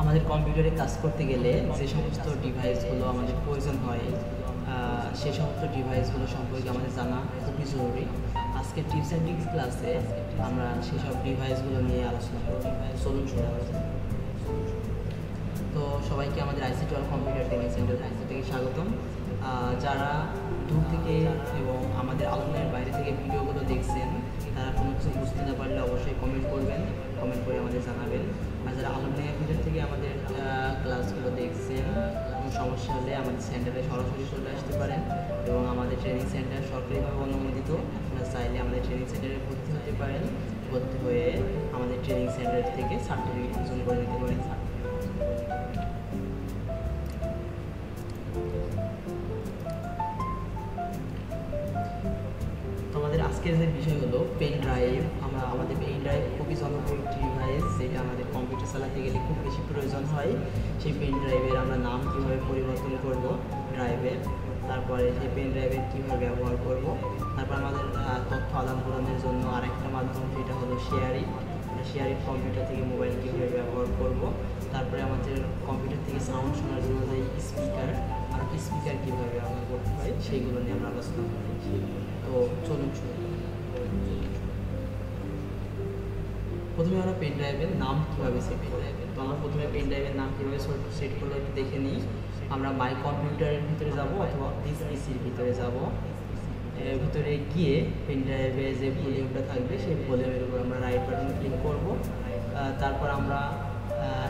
আমাদের কম্পিউটারে কাজ করতে গেলে যে সমস্ত ডিভাইসগুলো আমাদের প্রয়োজন হয় সেই সমস্ত ডিভাইসগুলো সম্পর্কে আমাদের জানা খুবই জরুরি। আজকে টিপস অ্যান্ড ট্রিক্স ক্লাসে আমরা সেসব ডিভাইসগুলো নিয়ে আলোচনা করব। চলুন শুরু করা যাক। তো সবাইকে আমাদের ICT world computer training centre থেকে স্বাগতম। যারা দূর থেকে এবং আমাদের আলোচনার বাইরে থেকে ভিডিওগুলো দেখছেন, তারা কোনো কিছু বুঝতে না পারলে অবশ্যই কমেন্ট করবেন, কমেন্ট করে আমাদের জানাবেন। আর যারা আলোচনার ভিতর থেকে আমাদের ক্লাসগুলো দেখছেন, কোনো সমস্যা হলে আমাদের সেন্টারে সরাসরি চলে আসতে পারেন এবং আমাদের ট্রেনিং সেন্টার সরকারিভাবে অনুমোদিত। আপনারা চাইলে আমাদের ট্রেনিং সেন্টারে ভর্তি হতে পারেন, ভর্তি হয়ে আমাদের ট্রেনিং সেন্টার থেকে সার্টিফিকেট অর্জন করে নিতে পারেন। আমাদের আজকের যে বিষয় হলো পেন ড্রাইভ। আমাদের পেন ড্রাইভ খুবই জনপ্রিয় একটি ডিভাইস, যেটা আমাদের কম্পিউটার চালাতে গেলে খুব বেশি প্রয়োজন হয়। সেই পেন ড্রাইভের আমরা নাম কীভাবে পরিবর্তন করব ড্রাইভের, তারপরে সেই পেন ড্রাইভের কীভাবে ব্যবহার করব, তারপর আমাদের তথ্য আদান প্রদানের জন্য আরেকটা মাধ্যম, সেটা হলো শেয়ারিং কম্পিউটার থেকে মোবাইল কীভাবে ব্যবহার করব, তারপরে আমাদের কম্পিউটার থেকে সাউন্ড শোনার জন্য যে স্পিকার কীভাবে ব্যবহার করতে হয় সেইগুলো নিয়ে আমরা আলোচনা করি। তো চলুন শুরু। প্রথমে আমরা পেন ড্রাইভের নাম কীভাবে সেট করব। তো আমরা প্রথমে পেন ড্রাইভের নাম কীভাবে সেট করবো একটু দেখে নিই। আমরা মাই কম্পিউটারের ভিতরে যাব অথবা পিসির ভিতরে যাব। এর ভিতরে গিয়ে পেন ড্রাইভে যে ভলিউমটা থাকবে সেই ভলিউমের উপর আমরা রাইট বাটন ক্লিক করব। তারপর আমরা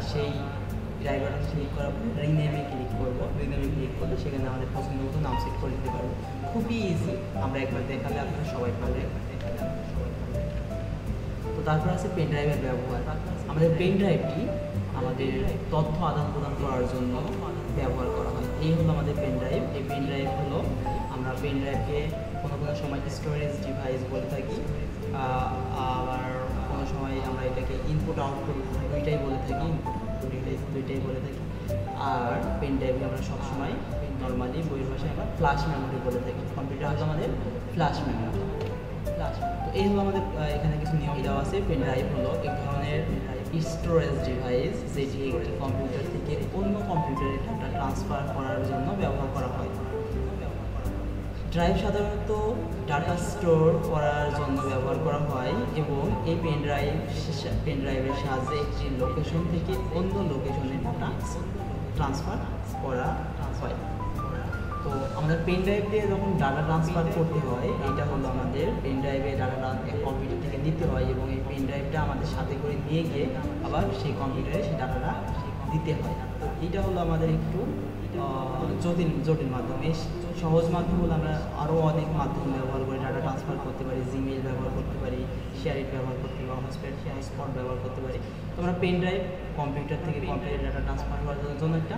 সেই রাইট বাটন ক্লিক করার পর রিনেমে ক্লিক করব। রিনেমে ক্লিক করলে সেখানে আমাদের পছন্দ মতো নাম সেট করে দিতে পারবো। খুবই ইজি, আমরা একবার দেখালে আপনারা সবাই পারবেন। তো তারপর আছে পেন ড্রাইভের ব্যবহার। আমাদের পেন ড্রাইভটি আমাদের তথ্য আদান প্রদান করার জন্য ব্যবহার করা হয়। এই হলো আমাদের পেন ড্রাইভ। এই পেন ড্রাইভ হলো, আমরা পেন ড্রাইভকে কোনো সময় স্টোরেজ ডিভাইস বলে থাকি, আবার কোনো সময় আমরা এটাকে ইনপুট আউটপুট দুইটাই বলে থাকি। আর পেন ড্রাইভে আমরা সবসময় নর্মালি বইয়ের ভাষায় আমরা ফ্ল্যাশ মেমোরি বলে থাকি। কম্পিউটার হলো আমাদের ফ্ল্যাশ মেমোরি। তো এই হলো আমাদের এখানে কিছু নিয়ম দেওয়া আছে। পেন ড্রাইভ হলো এক ধরনের স্টোরেজ ডিভাইস, যেটি একটি কম্পিউটার থেকে অন্য কম্পিউটারে ডাটা ট্রান্সফার করার জন্য ব্যবহার করা হয়। ড্রাইভ সাধারণত ডাটা স্টোর করার জন্য ব্যবহার করা হয় এবং এই পেন ড্রাইভের সাহায্যে একটি লোকেশন থেকে অন্য লোকেশনে ডাটা ট্রান্সফার করা হয়। তো আমাদের পেন ড্রাইভ দিয়ে যখন ডাটা ট্রান্সফার করতে হয়, এটা হলো আমাদের পেন ড্রাইভে ডাটাটা কম্পিউটার থেকে নিতে হয় এবং এই পেন ড্রাইভটা আমাদের সাথে করে নিয়ে গিয়ে আবার সেই কম্পিউটারে সেই ডাটাটা দিতে হয়। তো এটা হলো আমাদের একটু জটিল মাধ্যম। এই সহজ মাধ্যম হলো আমরা আরও অনেক মাধ্যম ব্যবহার করে ডাটা ট্রান্সফার করতে পারি। জিমেইল ব্যবহার করতে পারি, শেয়ারিং ব্যবহার করতে পারি, হটস্পট ব্যবহার করতে পারি। তো আমরা পেন ড্রাইভ কম্পিউটার থেকে কম্পিউটারে ডাটা ট্রান্সফার করার জন্য একটা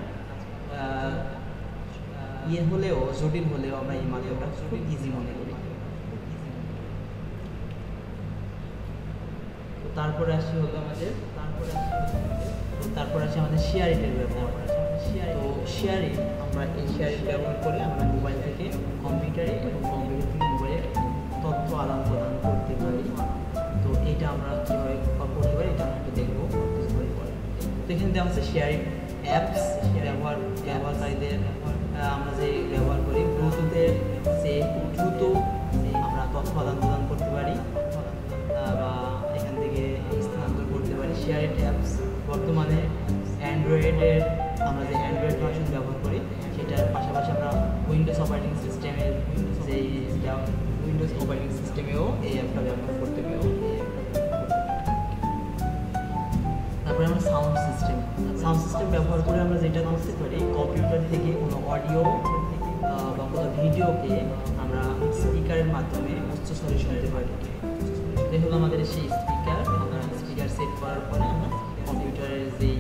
জটিল হলেও আমরা এই মাধ্যমটা খুব ইজি মনে করি। তো তারপরে আসি আমাদের শেয়ারিংয়ের ব্যবহার। তো শেয়ারিং, আমরা এই শেয়ারিং ব্যবহার করে আমরা মোবাইল থেকে কম্পিউটারে এবং কম্পিউটার থেকে মোবাইলে তথ্য আদান প্রদান করতে পারি। তো এটা আমরা কীভাবে করতে পারি এটা আমরা একটু দেখবো কিছুক্ষণ পরে। তো এখানে দেওয়া হচ্ছে শেয়ারিং অ্যাপস। ব্যবহারকারীদের আমরা যে ব্যবহার করি ব্লুটুথের যে দ্রুত আমরা তথ্য আদান প্রদান করতে পারি বা এখান থেকে স্থানান্তর করতে পারি। শেয়ারিং অ্যাপস বর্তমানে অ্যান্ড্রয়েডের, আমরা যে অ্যান্ড্রয়েড ভার্সন ব্যবহার করি সেটার পাশাপাশি আমরা উইন্ডোজ অপারেটিং সিস্টেমেও এই অ্যাপটা ব্যবহার করতে পারি। তারপরে আমরা সাউন্ড সিস্টেম ব্যবহার করে আমরা যেটা করতে পারি, কম্পিউটার থেকে কোনো অডিও বা কোনো ভিডিওকে আমরা স্পিকারের মাধ্যমে উচ্চস্বরে শুনতে পারি। এই হলো আমাদের সেই স্পিকার। আমরা স্পিকার সেট করার পরে আমরা কম্পিউটারের যেই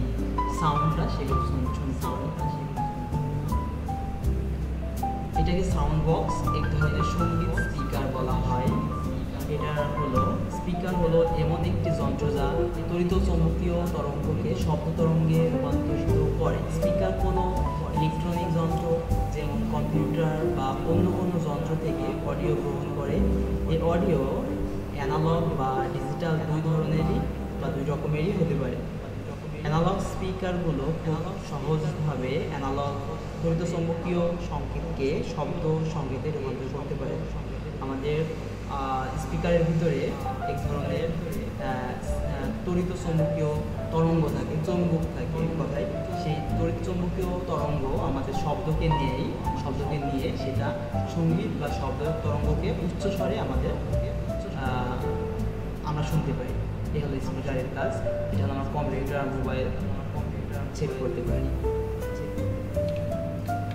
সাউন্ডটা সেগুলো এটাকে সাউন্ড বক্স, এক ধরনের সঙ্গীত স্পিকার বলা হয়। স্পিকার হলো এমন একটি যন্ত্র যা তড়িৎ চৌম্বকীয় তরঙ্গকে শব্দ তরঙ্গে রূপান্তরিত করে। স্পিকার কোনো ইলেকট্রনিক যন্ত্র যেমন কম্পিউটার বা অন্য কোনো যন্ত্র থেকে অডিও গ্রহণ করে। এই অডিও অ্যানালগ বা ডিজিটাল দুই রকমেরই হতে পারে। অ্যানালগ স্পিকারগুলো খুব সহজভাবে অ্যানালগ তড়িৎ চৌম্বকীয় সংকেতকে শব্দ সংকেতে রূপান্তর করতে পারে। আমাদের স্পিকারের ভিতরে এক ধরনের তড়িৎ চৌম্বকীয় তরঙ্গ থাকে, চৌম্বক থাকে কথায়। সেই তড়িৎ চৌম্বকীয় তরঙ্গ আমাদের শব্দকে নিয়ে সেটা সঙ্গীত বা শব্দ তরঙ্গকে উচ্চ স্বরে আমরা শুনতে পারি। এই হলো স্পিকারের কাজ। এটা হলো আমরা কম্পিউটার মোবাইল চেক করতে পারি।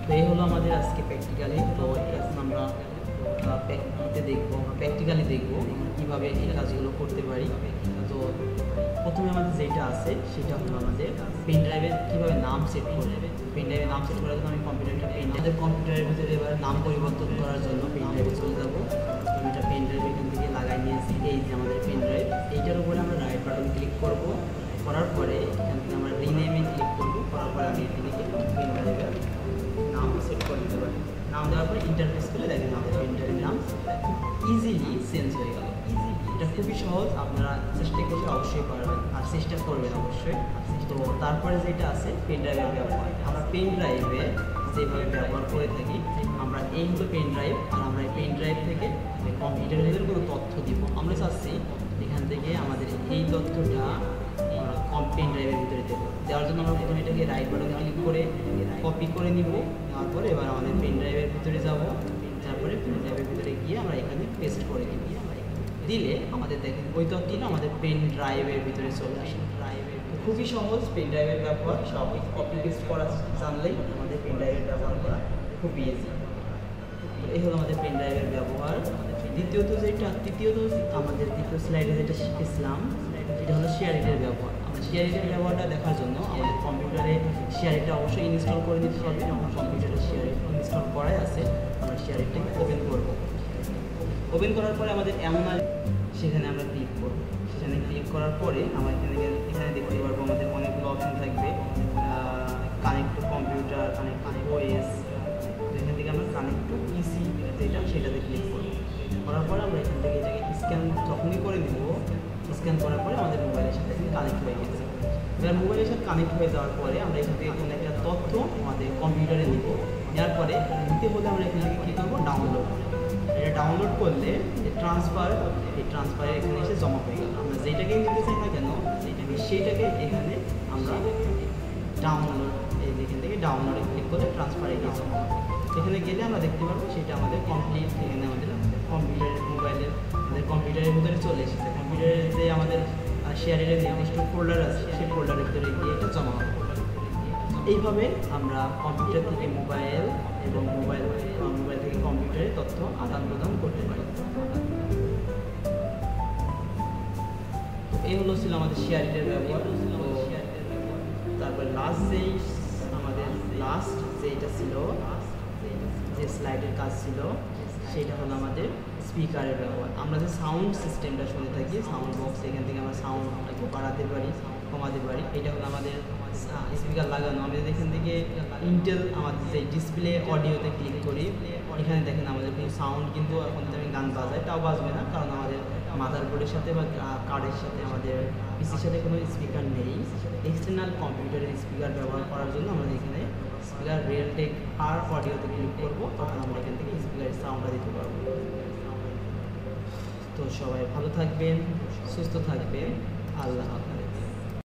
তো এই হলো আমাদের আজকে প্র্যাকটিক্যালি। তো এখন আমরা প্র্যাকটিক্যালি দেখবো আমরা কীভাবে এই কাজগুলো করতে পারি। তো প্রথমে আমাদের যেটা আছে সেটা হলো আমাদের পেন ড্রাইভের কীভাবে নাম সেট করবে। পেন ড্রাইভে নাম সেট করার জন্য আমি কম্পিউটারের ভিতরে এবার নাম পরিবর্তন করার জন্য পেন ড্রাইভে চলে যাবো। আমি এটা পেন ড্রাইভ এখান থেকে লাগাই নিয়েছি। এই যে আমাদের পেন ড্রাইভ, এইটার উপরে আমরা রাইট বাটন ক্লিক করব। করার পরে এখান থেকে আমরা রিনেমে ক্লিক করবো। করার পরে আমি এখানে পেন ড্রাইভের নাম সেট করে দিতে পারি। নাম দেওয়ার পরে ইন্টারফেস খুলে দেখেন আমাদের পেন ড্রাইভের নাম ইজিলি চেঞ্জ হয়ে গেল। এটা খুবই সহজ, আপনারা চেষ্টা করলে অবশ্যই পারবেন, আর চেষ্টা করবেন অবশ্যই। তো তারপরে যেটা আছে পেন ড্রাইভের ব্যবহার, আমরা পেন ড্রাইভে যেভাবে ব্যবহার করে থাকি, আমরা এই হলো পেন ড্রাইভ, আর আমরা এই পেন ড্রাইভ থেকে কম্পিউটারের কোনো তথ্য দিব। আমরা চাচ্ছি এখান থেকে আমাদের এই তথ্যটা পেন ড্রাইভের ভিতরে দেওয়ার জন্য আমরা প্রথমে এটাকে রাইট বাটন ক্লিক করে কপি করে নিব। নেওয়ার পরে এবার আমাদের পেন ড্রাইভের ভিতরে যাব। তারপরে পেন ড্রাইভের ভিতরে গিয়ে আমরা এখানে পেস্ট করে দিলে আমাদের দেখেন ওই তথ্যটা আমাদের পেন ড্রাইভের ভিতরে চলে আসে। খুবই সহজ পেন ড্রাইভের ব্যবহার, সব কপি পেস্ট করা জানলেই আমাদের পেন ড্রাইভের ব্যবহার করা খুব ইজি। এই হলো আমাদের পেন ড্রাইভের ব্যবহার। তৃতীয় স্লাইডে যেটা শিখেছিলাম সেটা হলো শেয়ারিটের ব্যবহার। আমরা শেয়ারিটের ব্যবহারটা দেখার জন্য আমাদের কম্পিউটারে শেয়ারিটটা অবশ্যই ইনস্টল করে নিতে হবে। আমার কম্পিউটারে শেয়ারিট ইনস্টল করাই আছে। আমরা শেয়ারিটটাকে ওপেন করব। ওপেন করার পরে আমাদের সেখানে আমরা ক্লিক করব। সেখানে ক্লিক করার পরে আমরা এখানে দেখতে পারবো আমাদের অনেকগুলো অপশন থাকবে, connect to computer, connect to OS. এখান থেকে আমরা কানেক্ট টু পিসি সেটাতে ক্লিক করব। করার পরে আমরা এখান থেকে এটাকে স্ক্যান যখনই করে দিব, স্ক্যান করার পরে আমাদের মোবাইলের সাথে কানেক্ট হয়ে গেছে। এবার মোবাইলের সাথে কানেক্ট হয়ে যাওয়ার পরে আমরা এখান থেকে কোনো একটা তথ্য আমাদের কম্পিউটারে নিব। নেওয়ার পরে নিতে হলে আমরা এখান থেকে কী করবো, ডাউনলোড। এটা ডাউনলোড করলে এই ট্রান্সফারে এখানে এসে জমা হয়ে গেল। আমরা যেটাকে নিতে চাই না কেন সেইটাকে এখানে আমরা ডাউনলোড, এখান থেকে ডাউনলোডে ক্লিক করলে ট্রান্সফারে গিয়ে জমা। এখানে গেলে আমরা দেখতে পারবো সেটা আমাদের কমপ্লিট। এখানে আমাদের কম্পিউটারের ভিতরে চলে এসেছে। কম্পিউটারের যে আমাদের শেয়ারের নির্দিষ্ট ফোল্ডার আছে সেই ফোল্ডারের ভিতরে গিয়ে এটা জমা হবে। এইভাবে আমরা কম্পিউটার থেকে মোবাইল এবং মোবাইল থেকে কম্পিউটারে তথ্য আদান প্রদান করতে পারি। এই ছিল আমাদের শেয়ারিটের ব্যবহার। তারপর লাস্ট যেটা ছিল, যে স্লাইডের কাজ ছিল, সেটা হলো আমাদের স্পিকারের ব্যবহার। আমরা যে সাউন্ড সিস্টেমটা শুনে থাকি, সাউন্ড বক্স, এখান থেকে আমরা সাউন্ডটাকে বাড়াতে পারি, কমাতে পারি। এটা হলো আমাদের স্পিকার লাগানো। আমরা এখান থেকে ইন্টেল আমাদের যে ডিসপ্লে অডিওতে ক্লিক করি, এখানে দেখেন আমাদের কোনো সাউন্ড কিন্তু এখন আমি গান বাজাই তাও বাজবে না, কারণ আমাদের মাদারবোর্ডের সাথে বা কার্ডের সাথে আমাদের পিসির সাথে কোনো স্পিকার নেই। এক্সটার্নাল কম্পিউটারের স্পিকার ব্যবহার করার জন্য আমরা এখানে স্পিকার রিয়েলটেক আর অডিওতে ক্লিক করবো, তখন আমরা এখান থেকে স্পিকারের সাউন্ডটা দিতে পারবো। তো সবাই ভালো থাকবেন, সুস্থ থাকবেন, আল্লাহ হাফেজ।